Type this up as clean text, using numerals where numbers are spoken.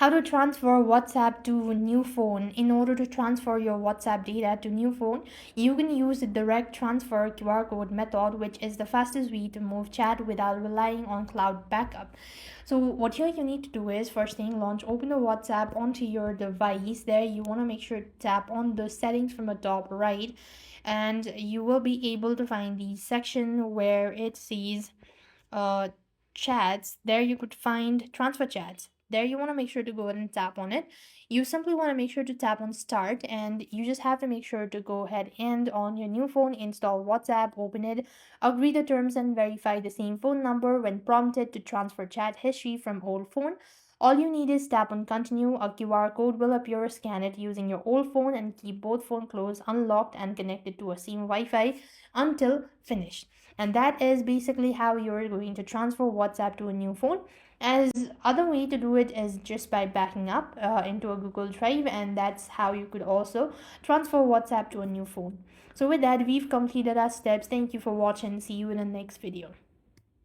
how to transfer WhatsApp to a new phone. In order to transfer your WhatsApp data to new phone, you can use the direct transfer QR code method, which is the fastest way to move chat without relying on cloud backup. So what here you need to do is, first thing, launch open the WhatsApp onto your device. There you want to make sure to tap on the settings from the top right, and you will be able to find the section where it says uh, chats. There you could find transfer chats. There you want to make sure to go ahead and tap on it. You simply want to make sure to tap on start, and you just have to make sure to go ahead and on your new phone install WhatsApp, open it, agree the terms and verify the same phone number when prompted to transfer chat history from old phone. All you need is tap on continue. A QR code will appear. Scan it using your old phone and keep both phone closed, unlocked, and connected to a same Wi-Fi until finished. And that is basically how you're going to transfer WhatsApp to a new phone. As other way to do it is just by backing up into a Google Drive, and that's how you could also transfer WhatsApp to a new phone. So with that, we've completed our steps. Thank you for watching. See you in the next video.